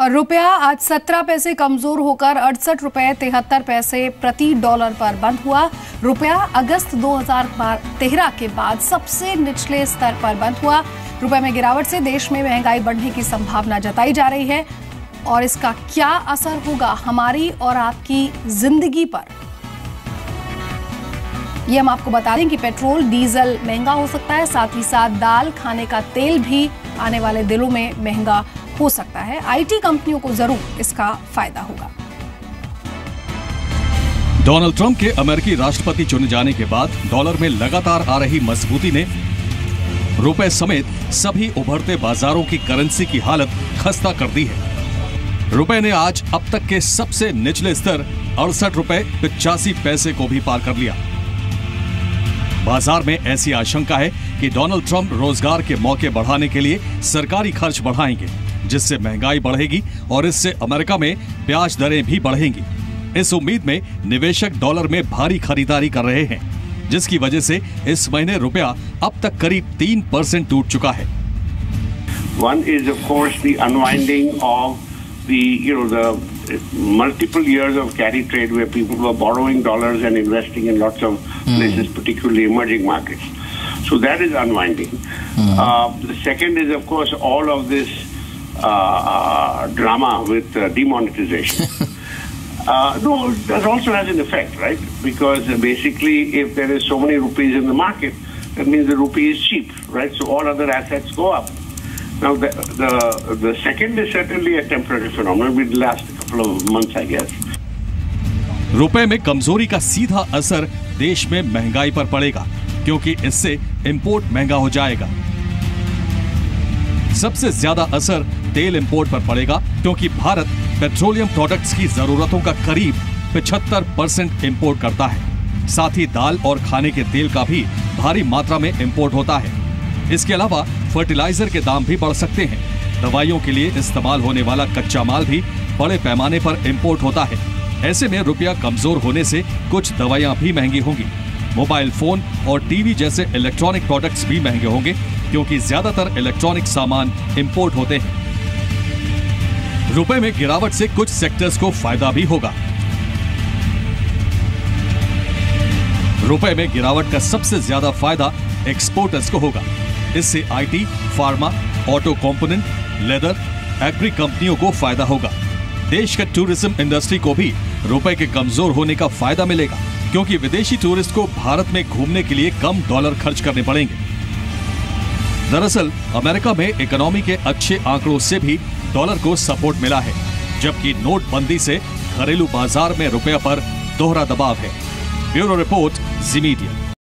और रुपया आज 17 पैसे कमजोर होकर 68 रुपए 73 पैसे प्रति डॉलर पर बंद हुआ। रुपया अगस्त 2013 के बाद सबसे निचले स्तर पर बंद हुआ। रुपए में गिरावट से देश में महंगाई बढ़ने की संभावना जताई जा रही है और इसका क्या असर होगा हमारी और आपकी जिंदगी पर, ये हम आपको बता दें कि पेट्रोल डीजल महंगा हो सकता है, साथ ही साथ दाल खाने का तेल भी आने वाले दिनों में महंगा हो सकता है। आईटी कंपनियों को जरूर इसका फायदा होगा। डोनाल्ड ट्रंप के अमेरिकी राष्ट्रपति चुने जाने के बाद डॉलर में लगातार आ रही मजबूती ने रुपए समेत सभी उभरते बाजारों की करेंसी की हालत खस्ता कर दी है। रुपए ने आज अब तक के सबसे निचले स्तर 68 रुपए 85 पैसे को भी पार कर लिया। बाजार में ऐसी आशंका है कि डोनाल्ड ट्रंप रोजगार के मौके बढ़ाने के लिए सरकारी खर्च बढ़ाएंगे, जिससे महंगाई बढ़ेगी और इससे अमेरिका में ब्याज दरें भी बढ़ेंगी। इस उम्मीद में निवेशक डॉलर में भारी खरीदारी कर रहे हैं, जिसकी वजह से इस महीने रुपया अब तक करीब 3% टूट चुका है। One is of course the unwinding of the multiple years of carry trade where people were borrowing dollars and investing in lots of places, particularly emerging markets. So that is unwinding. The second is of course all of this drama with demonetization. No, that also has an effect, right? Because basically if there is so many rupees in the market, that means the rupee is cheap, right? So all other assets go up. Now the second is certainly a temporary phenomenon. It will last a couple of months, I guess. रुपए में कमजोरी का सीधा असर देश में महंगाई पर पड़ेगा, क्योंकि इससे इंपोर्ट महंगा हो जाएगा। सबसे ज्यादा असर तेल इंपोर्ट पर पड़ेगा, क्योंकि भारत पेट्रोलियम प्रोडक्ट्स की जरूरतों का करीब 75% इंपोर्ट करता है। साथ ही दाल और खाने के तेल का भी भारी मात्रा में इंपोर्ट होता है। इसके अलावा फर्टिलाइजर के दाम भी बढ़ सकते हैं। दवाइयों के लिए इस्तेमाल होने वाला कच्चा माल भी बड़े पैमाने पर इंपोर्ट होता है। ऐसे में रुपया कमजोर होने से कुछ दवाइयां भी महंगी होंगी। मोबाइल फोन और टीवी जैसे इलेक्ट्रॉनिक प्रोडक्ट्स भी महंगे होंगे, क्योंकि ज्यादातर इलेक्ट्रॉनिक सामान इंपोर्ट होते हैं। रुपए में गिरावट से कुछ सेक्टर्स को फायदा भी होगा। रुपए में गिरावट का सबसे ज्यादा फायदा एक्सपोर्टर्स को होगा। इससे IT, pharma, auto component, leather, agri कंपनियों को फायदा होगा। देश के टूरिज्म इंडस्ट्री को भी रुपए के कमजोर होने का फायदा मिलेगा, क्योंकि विदेशी टूरिस्ट को भारत में घूमने के लिए कम डॉलर खर्च करने पड़ेंगे। दरअसल अमेरिका में इकोनॉमी के अच्छे आंकड़ों से भी डॉलर को सपोर्ट मिला है, जबकि नोटबंदी से घरेलू बाजार में रुपया पर दोहरा दबाव है। ब्यूरो रिपोर्ट, जी मीडिया।